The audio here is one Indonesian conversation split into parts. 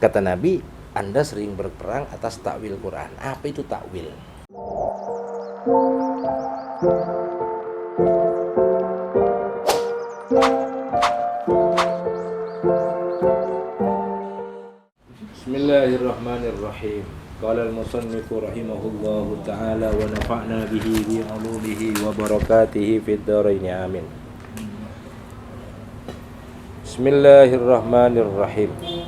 Kata Nabi, Anda sering berperang atas takwil Quran. Apa itu takwil? Bismillahirrahmanirrahim. Qala al-musannifu rahimahullahu ta'ala wa nafa'na bihi bi 'ulumihi wa barakatihi fid dharain amin. Bismillahirrahmanirrahim.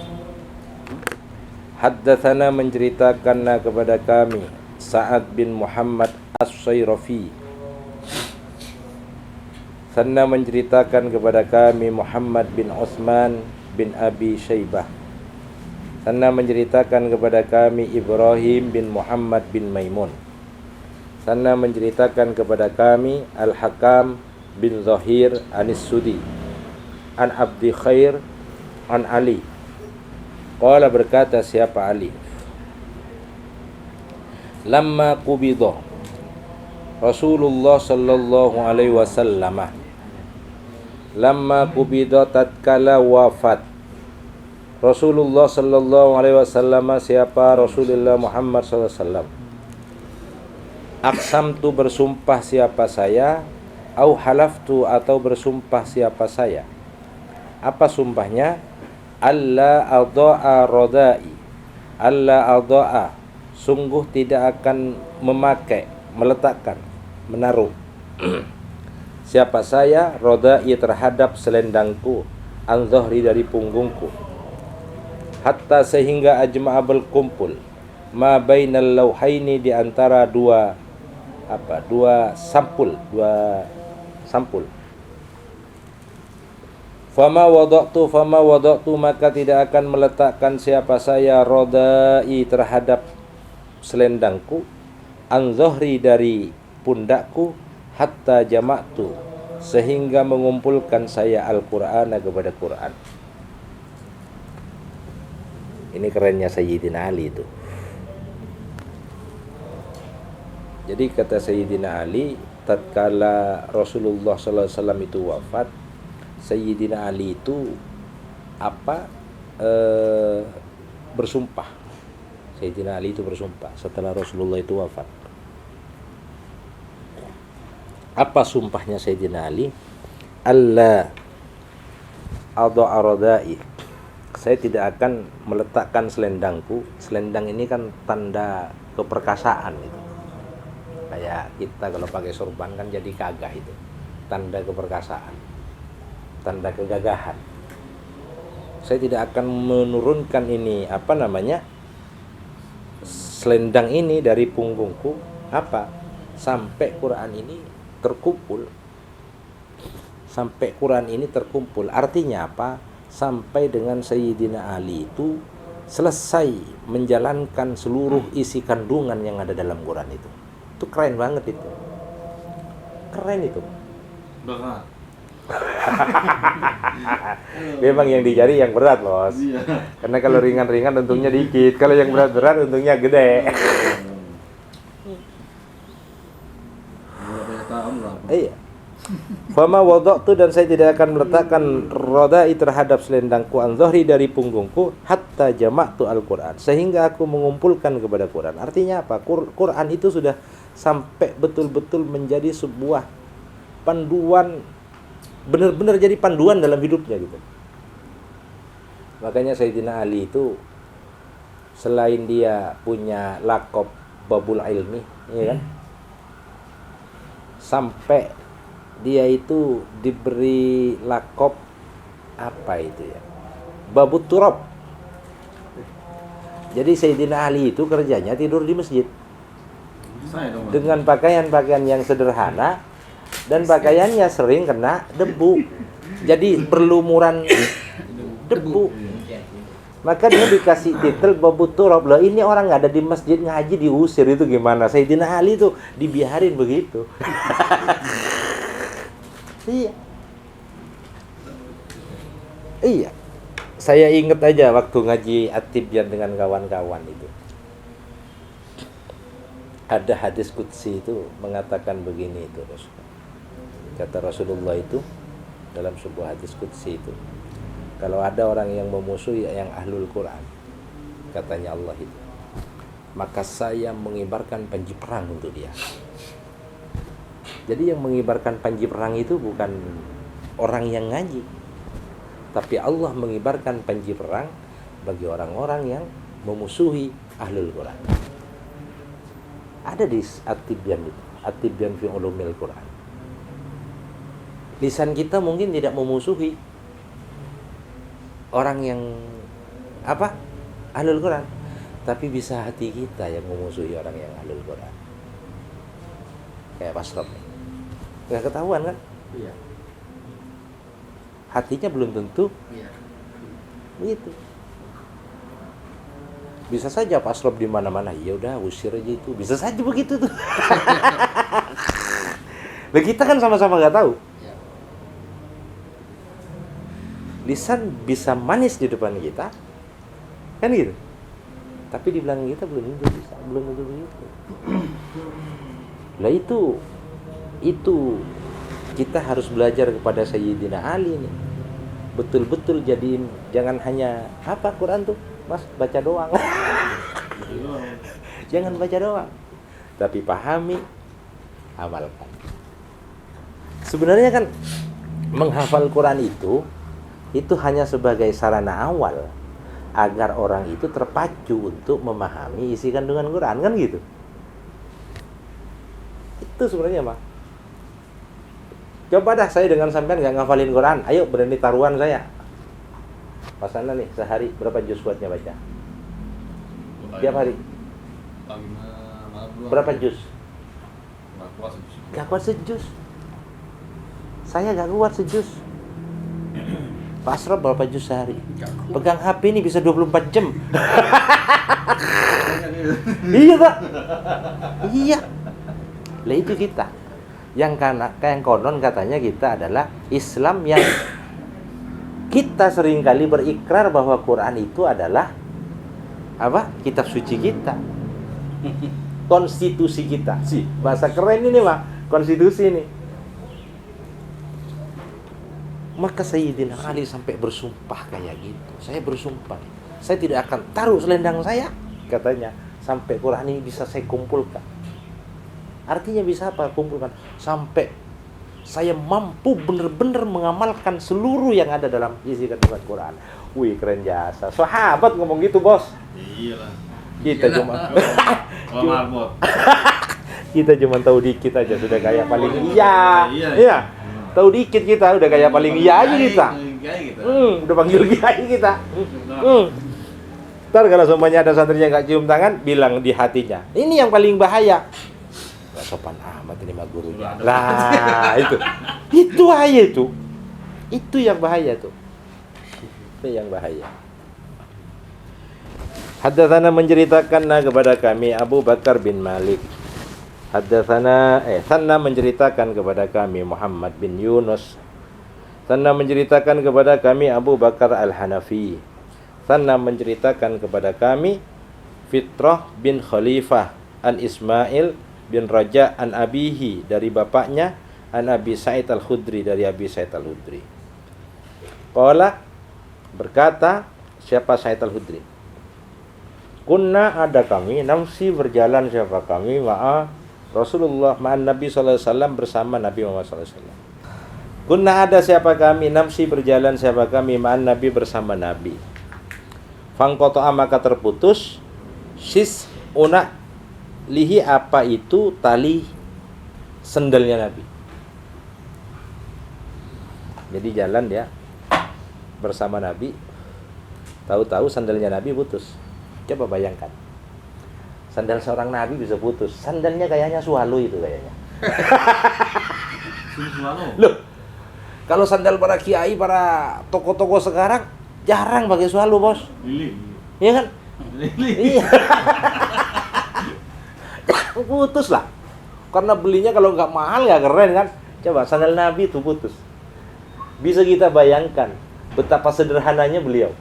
Haddatsana menceritakan kepada kami Sa'ad bin Muhammad As-Sayrafi. Sanna menceritakan kepada kami Muhammad bin Utsman bin Abi Syaibah. Sanna menceritakan kepada kami Ibrahim bin Muhammad bin Maimun. Sanna menceritakan kepada kami Al-Hakam bin Zahir Anis-Sudi an Abdi Khair an Ali. Qala berkata siapa Ali? Lamma qubida Rasulullah sallallahu alaihi wasallam. Lamma qubida tatkala wafat Rasulullah sallallahu alaihi wasallam. Siapa? Rasulullah Muhammad sallallahu alaihi wasallam. Aqsamtu bersumpah siapa saya, au halaftu atau bersumpah siapa saya. Apa sumpahnya? Allah adha'a rodai. Allah adha'a, sungguh tidak akan memakai, meletakkan, menaruh siapa saya rodai terhadap selendangku, an dhahri dari punggungku, hatta sehingga ajma'a berkumpul, ma bainal lauhaini di antara dua sampul. Fama wada'tu maka tidak akan meletakkan siapa saya rodai terhadap selendangku, an dhahri dari pundakku, hatta jama'tu sehingga mengumpulkan saya Al-Qur'an kepada Quran. Ini kerennya Sayyidina Ali itu. Jadi kata Sayyidina Ali, tatkala Rasulullah sallallahu alaihi wasallam itu wafat, Sayyidina Ali itu bersumpah. Sayyidina Ali itu bersumpah setelah Rasulullah itu wafat. Apa sumpahnya Sayyidina Ali? Allah adha'a rodai. Saya tidak akan meletakkan selendangku. Selendang ini kan tanda keperkasaan itu. Kayak kita kalau pakai sorban kan jadi gagah itu. Tanda keperkasaan, tanda kegagahan. Saya tidak akan menurunkan ini selendang ini dari punggungku sampai Quran ini terkumpul. Sampai Quran ini terkumpul. Artinya apa? Sampai dengan Sayyidina Ali itu selesai menjalankan seluruh isi kandungan yang ada dalam Quran itu. Itu keren banget itu. Keren itu. Berat. Memang yang dicari yang berat, Bos. Iya. Karena kalau ringan-ringan untungnya dikit, kalau yang berat-berat untungnya gede. Iya. Fama wada'tu dan saya tidak akan meletakkan rodai terhadap selendangku, an dhahri dari punggungku, hatta jama'tu Al-Qur'an sehingga aku mengumpulkan kepada Quran. Artinya apa? Quran itu sudah sampai betul-betul menjadi sebuah panduan, benar-benar jadi panduan dalam hidupnya gitu. Makanya Sayyidina Ali itu selain dia punya laqab Babul Ilmi, ya kan? Sampai dia itu diberi laqab Babut Turab. Jadi Sayyidina Ali itu kerjanya tidur di masjid dengan pakaian-pakaian yang sederhana dan pakaiannya sering kena debu. Jadi berlumuran debu. Maka dia dikasih titel Babut Turab. Loh, ini orang nggak ada di masjid ngaji diusir, itu gimana? Sayyidina Ali itu dibiarin begitu. Iya. Saya ingat aja waktu ngaji At-Tibyan dengan kawan-kawan itu. Ada hadis qudsi itu mengatakan begini itu, kata Rasulullah itu dalam sebuah hadis qudsi itu, kalau ada orang yang memusuhi yang ahlul Quran, katanya Allah itu, maka saya mengibarkan panji perang untuk dia. Jadi yang mengibarkan panji perang itu bukan orang yang ngaji, tapi Allah mengibarkan panji perang bagi orang-orang yang memusuhi Ahlul Quran. Ada di At-Tibyan itu, At-Tibyan fi Ulumil Quran. Lisan kita mungkin tidak memusuhi orang yang Ahlul Quran, tapi bisa hati kita yang memusuhi orang yang Ahlul Quran. Kayak Pak Slop nih, nggak ketahuan kan? Iya. Hatinya belum tentu. Iya. Begitu. Bisa saja Pak Slop di mana-mana, ya udah usir aja itu. Bisa saja begitu tuh. Nah, kita kan sama-sama nggak tahu. Iya. Lisan bisa manis di depan kita, kan gitu. Tapi di belakang kita belum tentu bisa, belum tentu begitu. Lah itu kita harus belajar kepada Sayyidina Ali nih. Betul-betul jadiin, jangan hanya Quran tuh, Mas, baca doang. Jangan baca doang, tapi pahami, amalkan. Sebenarnya kan menghafal Quran itu hanya sebagai sarana awal agar orang itu terpacu untuk memahami isi kandungan Quran, kan gitu. Itu sebenarnya, Pak. Coba dah saya dengan sampean nggak ngafalin Quran, ayo berani taruhan saya. Pasangan nih sehari berapa juz kuatnya baca? Tiap hari. Berapa juz? Gak kuat sejuz. Saya gak kuat sejuz. Pak Asraf berapa juz sehari? Pegang HP ini bisa 24 jam. Iya Pak. Iya. Lah itu kita. Yang konon katanya kita adalah Islam yang kita seringkali berikrar bahwa Quran itu adalah kitab suci kita, konstitusi kita. Sih, bahasa keren ini Pak, konstitusi ini. Maka Sayyidina Ali sampai bersumpah kayak gitu. Saya bersumpah, saya tidak akan taruh selendang saya, katanya, sampai Quran ini bisa saya kumpulkan. Artinya bisa apa? Kumpulkan sampai saya mampu benar-benar mengamalkan seluruh yang ada dalam isi kandungan Quran. Wih, keren jasa. Sahabat ngomong gitu, Bos. Iyalah. Kita cuma kita cuma tahu dikit aja sudah kayak paling iya. Iya. Tahu dikit kita udah kayak paling iya aja kita. Udah panggil kiai kita. Ntar kalau semuanya ada santri yang nggak cium tangan, bilang di hatinya, ini yang paling bahaya. Gak sopan amat ini mah gurunya. Lah itu bahaya itu. Itu yang bahaya tuh. Itu yang bahaya. Haddatsana menceritakan kepada kami Abu Bakar bin Malik. Sanna menceritakan kepada kami Muhammad bin Yunus. Sanna menceritakan kepada kami Abu Bakar Al-Hanafi. Sanna menceritakan kepada kami Fitrah bin Khalifah an Ismail bin Raja an abihi, dari bapaknya, an Abi Sa'id Al-Khudri, dari Abi Sa'id Al-Khudri. Qala, berkata siapa Sa'id Al-Khudri? Kunna, ada kami, namsi berjalan siapa kami, ma'a Rasulullah, ma'an Nabi SAW, bersama Nabi Muhammad SAW. Kunna, ada siapa kami, namsi berjalan siapa kami, ma'an Nabi, bersama Nabi. Fangkoto'a, maka terputus, sis una lihi, apa itu tali sendalnya Nabi. Jadi jalan dia bersama Nabi, tahu-tahu sandalnya Nabi putus. Coba bayangkan, sandal seorang Nabi bisa putus. Sandalnya kayaknya swallow itu kayaknya. Loh, kalau sandal para kiai, para toko-toko sekarang jarang pakai swallow, Bos. Iya kan? Iya. Putus lah, karena belinya kalau nggak mahal nggak keren kan. Coba sandal Nabi itu putus. Bisa kita bayangkan betapa sederhananya beliau.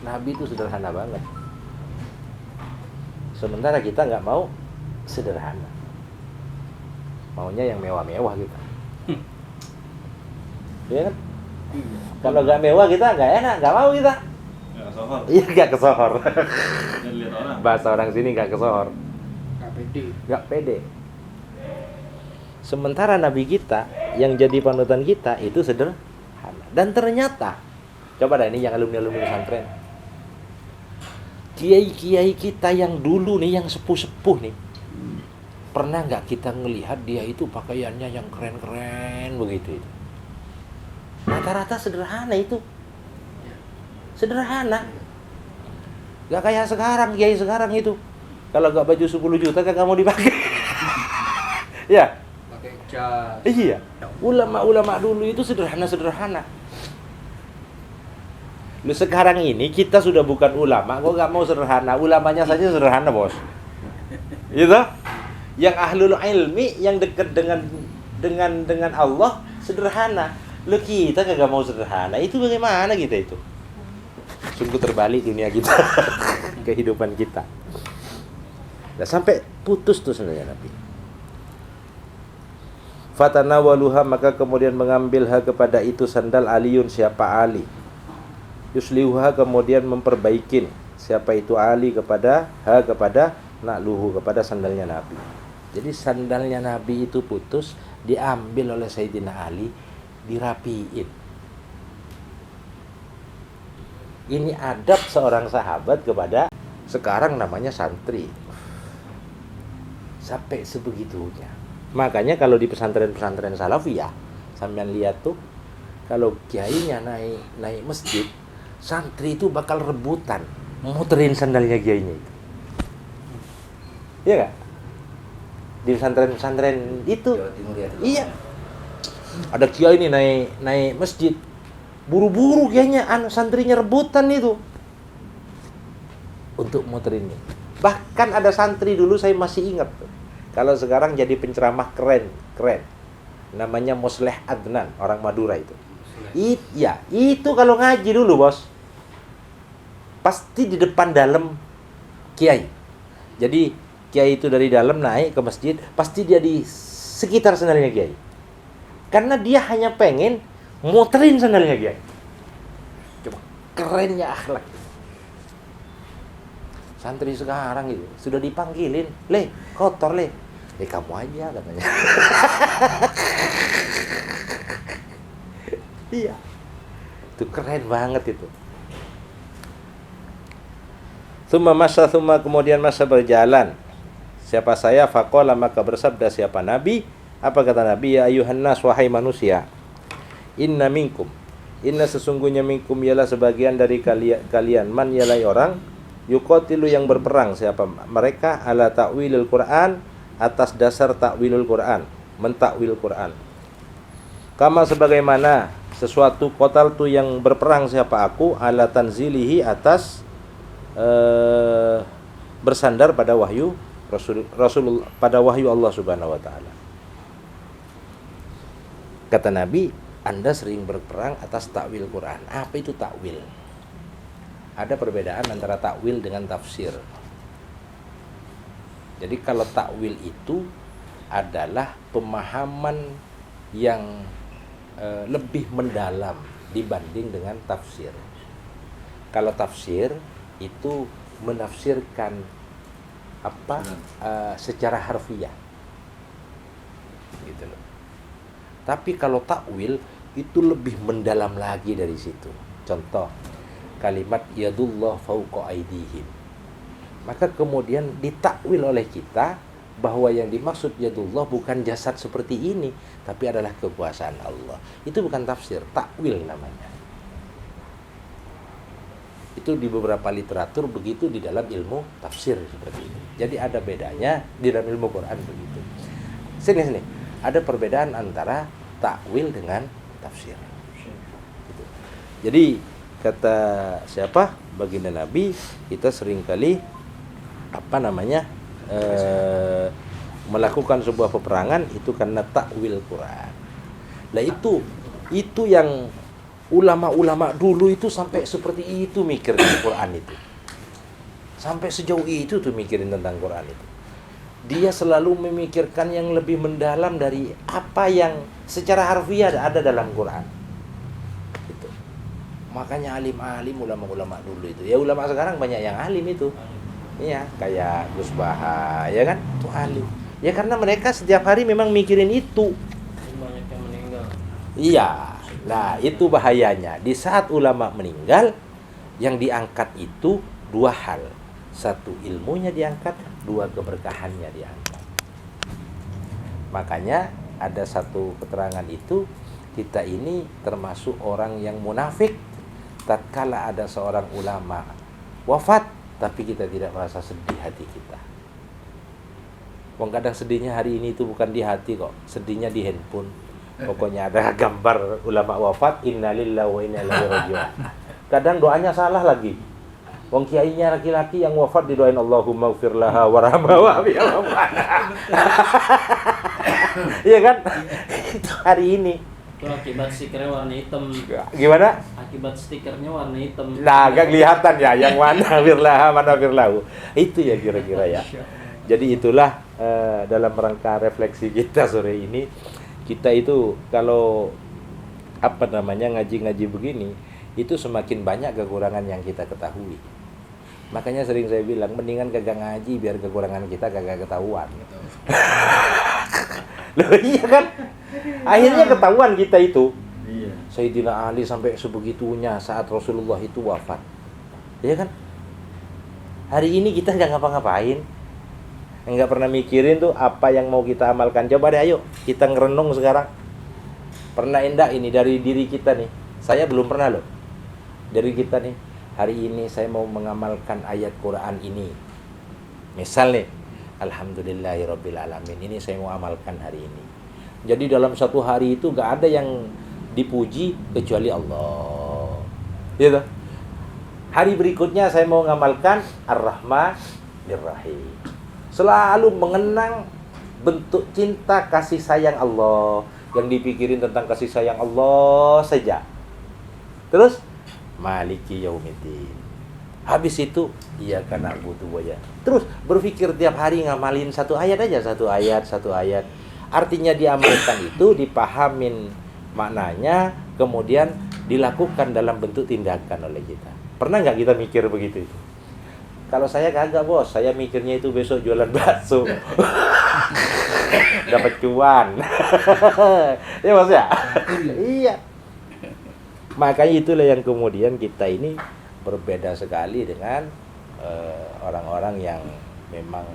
Nabi itu sederhana banget. Sementara kita nggak mau sederhana, maunya yang mewah-mewah kita. Iya kan? Kalau nggak mewah kita nggak enak, nggak mau kita. Nggak kesohor. Iya, nggak kesohor. Jangan lihat orang. Bahasa orang sini nggak kesohor. Nggak pede. Nggak pede. Sementara Nabi kita yang jadi panutan kita itu sederhana. Dan ternyata, coba dah ini yang alumni-alumni pesantren, kiai-kiai kita yang dulu nih, yang sepuh-sepuh nih, pernah nggak kita ngelihat dia itu pakaiannya yang keren-keren begitu itu? Rata-rata sederhana itu. Sederhana. Nggak kayak sekarang, kiai sekarang itu. Kalau nggak baju 10 juta kagak mau dipakai. Ya. Pakai jas. Iya. Ulama-ulama dulu itu sederhana-sederhana. Lu sekarang ini kita sudah bukan ulama, kok nggak mau sederhana. Ulamanya saja sederhana, bos. Gitu? Yang ahlul ilmi, yang dekat dengan Allah sederhana. Lu kita kagak mau sederhana. Itu bagaimana kita itu? Sungguh terbalik dunia kita. Kehidupan kita. Nah, sampai putus tuh sebenarnya Nabi. Fatanawaluha, maka kemudian mengambilha kepada itu sandal Aliun, siapa Ali. Yuslihuha, kemudian memperbaikin siapa itu Ali kepada nakluhu, kepada sandalnya Nabi. Jadi sandalnya Nabi itu putus, diambil oleh Sayyidina Ali, dirapiin. Ini adab seorang sahabat kepada sekarang namanya santri. Sampai sebegitunya. Makanya kalau di pesantren-pesantren salafiyah, sampean lihat tuh, kalau kiainya naik masjid, santri itu bakal rebutan muterin sandalnya kiainya itu. Iya gak? Di pesantren-pesantren itu. Jawa Timur ya. Iya. Ada kiai ini naik masjid, buru-buru kiainya, santrinya rebutan itu untuk muterinnya. Bahkan ada santri dulu saya masih ingat tuh. Kalau sekarang jadi penceramah keren. Namanya Musleh Adnan, orang Madura itu. Itu kalau ngaji dulu, bos. Pasti di depan dalam kiai. Jadi kiai itu dari dalam naik ke masjid, pasti dia di sekitar sandalnya kiai. Karena dia hanya pengen muterin sandalnya kiai. Coba kerennya akhlak. Santri sekarang itu sudah dipanggilin, "Le, kotor, Le." Kamu aja katanya. Iya. Itu keren banget itu. Thumma kemudian masa berjalan. Siapa saya? Faqala, maka bersabda siapa Nabi? Apa kata Nabi? Ya ayuhan nas, wahai manusia. Inna minkum. Inna sesungguhnya minkum ialah sebagian dari kalian. Man ialah orang yuqatilu yang berperang. Siapa mereka? Ala ta'wilil Quran, atas dasar ta'wilul Quran, mentakwil Quran. Kama sebagaimana sesuatu qatal tu yang berperang siapa aku, ala tanzilihi, atas bersandar pada wahyu Rasul pada wahyu Allah Subhanahu wa taala. Kata Nabi, Anda sering berperang atas takwil Quran. Apa itu takwil? Ada perbedaan antara takwil dengan tafsir. Jadi kalau takwil itu adalah pemahaman yang lebih mendalam dibanding dengan tafsir. Kalau tafsir itu menafsirkan secara harfiah, gitu loh. Tapi kalau takwil itu lebih mendalam lagi dari situ. Contoh, kalimat yadullah fauqa aydihim. Maka kemudian ditakwil oleh kita bahwa yang dimaksud yadullah bukan jasad seperti ini, tapi adalah kekuasaan Allah. Itu bukan tafsir, takwil namanya. Itu di beberapa literatur begitu, di dalam ilmu tafsir seperti itu. Jadi ada bedanya di dalam ilmu Quran begitu. Sini. Ada perbedaan antara takwil dengan tafsir. Gitu. Jadi kata siapa? Baginda Nabi, kita seringkali melakukan sebuah peperangan itu karena takwil Quran. Lah itu yang ulama-ulama dulu itu sampai seperti itu mikir tentang Quran itu. Sampai sejauh itu tuh mikirin tentang Quran itu. Dia selalu memikirkan yang lebih mendalam dari apa yang secara harfiah ada dalam Quran. Gitu. Makanya alim-alim ulama-ulama dulu itu. Ya ulama sekarang banyak yang alim itu. Iya, kayak Gus Baha, ya kan? Itu alim. Ya karena mereka setiap hari memang mikirin itu. Banyak yang meninggal. Iya. Nah, itu bahayanya. Di saat ulama meninggal, yang diangkat itu dua hal. Satu, ilmunya diangkat, dua, keberkahannya diangkat. Makanya ada satu keterangan itu, kita ini termasuk orang yang munafik tatkala ada seorang ulama wafat, tapi kita tidak merasa sedih hati kita. Wong kadang sedihnya hari ini itu bukan di hati kok, sedihnya di handphone. Pokoknya ada gambar ulama wafat, innalillahi wa inna ilaihi raji'un. Kadang doanya salah lagi. Wong kiainya laki-laki yang wafat didoain Allahumma ighfir laha warhamha wa iya kan? Itu hari ini. Itu akibat stikernya warna hitam. Gimana? Akibat stikernya warna hitam. Nah, agak kelihatan ya yang mana firlaha, mana firlahu. Itu ya kira-kira ya. Jadi itulah dalam rangka refleksi kita sore ini, kita itu kalau ngaji-ngaji begini, itu semakin banyak kekurangan yang kita ketahui. Makanya sering saya bilang mendingan kagak ngaji biar kekurangan kita kagak ketahuan. Loh iya kan? Akhirnya ketahuan kita itu. Iya. Sayyidina Ali sampai sebegitunya saat Rasulullah itu wafat. Iya kan? Hari ini kita nggak ngapa-ngapain. Nggak pernah mikirin tuh apa yang mau kita amalkan. Coba deh ayo kita ngerenung sekarang. Pernah enggak ini dari diri kita nih? Saya belum pernah loh. Dari kita nih, hari ini saya mau mengamalkan ayat Quran ini. Misal nih, alhamdulillahirabbil alamin. Ini saya mau amalkan hari ini. Jadi dalam satu hari itu gak ada yang dipuji kecuali Allah. Gitu. Hari berikutnya saya mau mengamalkan Ar-Rahmanir-Rahim. Selalu mengenang bentuk cinta kasih sayang Allah. Yang dipikirin tentang kasih sayang Allah saja. Terus Maliki Yaumiddin. Habis itu iyyaka na'budu wa iyyaka. Terus berpikir tiap hari ngamalin satu ayat aja, satu ayat. Artinya diamalkan itu dipahamin maknanya, kemudian dilakukan dalam bentuk tindakan oleh kita. Pernah nggak kita mikir begitu itu? Kalau saya kagak bos, saya mikirnya itu besok jualan bakso. Dapat cuan. Ya bos ya? Iya. Makanya itulah yang kemudian kita ini berbeda sekali dengan orang-orang yang memang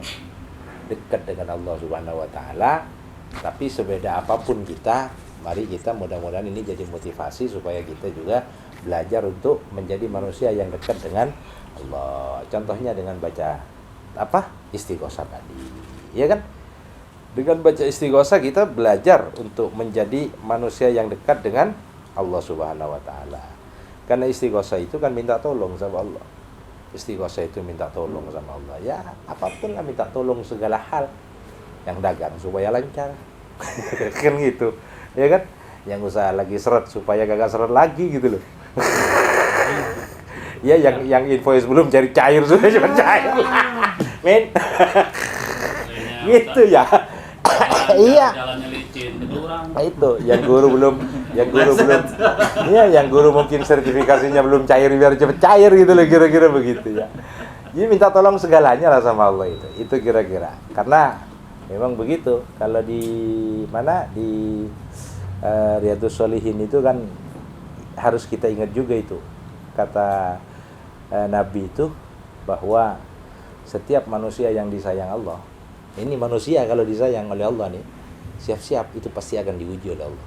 dekat dengan Allah Subhanahu wa taala. Tapi sebeda apapun kita, mari kita mudah-mudahan ini jadi motivasi supaya kita juga belajar untuk menjadi manusia yang dekat dengan Allah. Contohnya dengan baca istighosah tadi. Ya kan? Dengan baca istighosah kita belajar untuk menjadi manusia yang dekat dengan Allah Subhanahu wa taala. Karena istighosah itu kan minta tolong sama Allah. Istighosah itu minta tolong sama Allah. Ya, apapun lah minta tolong segala hal. Yang dagang supaya lancar. Kan gitu. Ya kan? Yang usaha lagi seret supaya kagak seret lagi gitu loh. Ya yang invoice belum cari cair sudah cuma cair. Men. Gitu ya. Iya. Jalannya licin, kedurang. Itu yang guru belum iya yang guru mungkin sertifikasinya belum cair biar cepet cair gitu loh, kira-kira begitu ya. Jadi minta tolong segalanya lah sama Allah itu kira-kira. Karena memang begitu. Kalau di Riyadhus Shalihin itu kan harus kita ingat juga itu kata Nabi itu bahwa setiap manusia yang disayang Allah, ini manusia kalau disayang oleh Allah nih, siap-siap itu pasti akan diuji oleh Allah.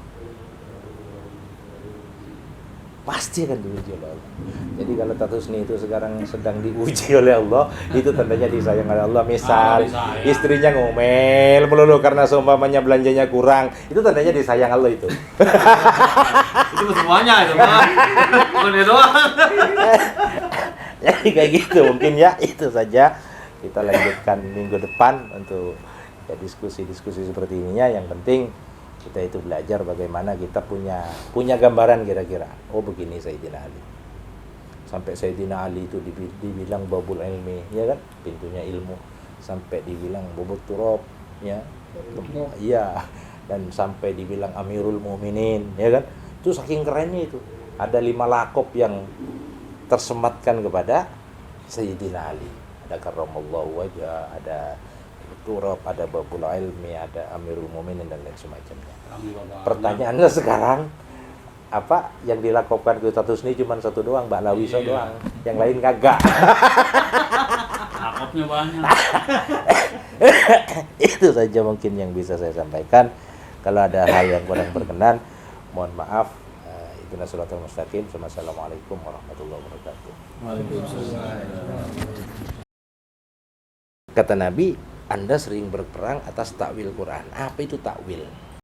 Pasti akan diuji oleh Allah. Jadi kalau Tatusni itu sekarang sedang diuji oleh Allah, itu tandanya disayang oleh Allah. Misal istrinya ngomel melulu karena seumpamanya belanjanya kurang, itu tandanya disayang Allah itu. Itu semuanya itu mah. Bukan doang. Jadi kayak gitu mungkin ya. Itu saja, kita lanjutkan minggu depan untuk ya, diskusi-diskusi seperti ininya. Yang penting kita itu belajar bagaimana kita punya gambaran kira-kira. Oh begini Sayyidina Ali. Sampai Sayyidina Ali itu dibilang babul ilmi, ya kan? Pintunya ilmu. Sampai dibilang bobot turab, ya. Iya. Dan sampai dibilang Amirul Mukminin, ya kan? Itu saking kerennya itu. ada 5 lakob yang tersematkan kepada Sayyidina Ali. Ada karramallahu wajah, ada turab, ada babul ilmi, ada amirul mu'minin dan lain semacamnya. Pertanyaannya sekarang, apa yang dilakopkan ke status ini cuma satu doang, Mbak Lawiso doang, yang lain kagak. Cakepnya banyak. Itu saja mungkin yang bisa saya sampaikan. Kalau ada hal yang kurang berkenan, mohon maaf. Ihdinas shiratal mustaqim. Wassalamualaikum warahmatullahi wabarakatuh. Kata Nabi, Anda sering berperang atas takwil Quran. Apa itu takwil?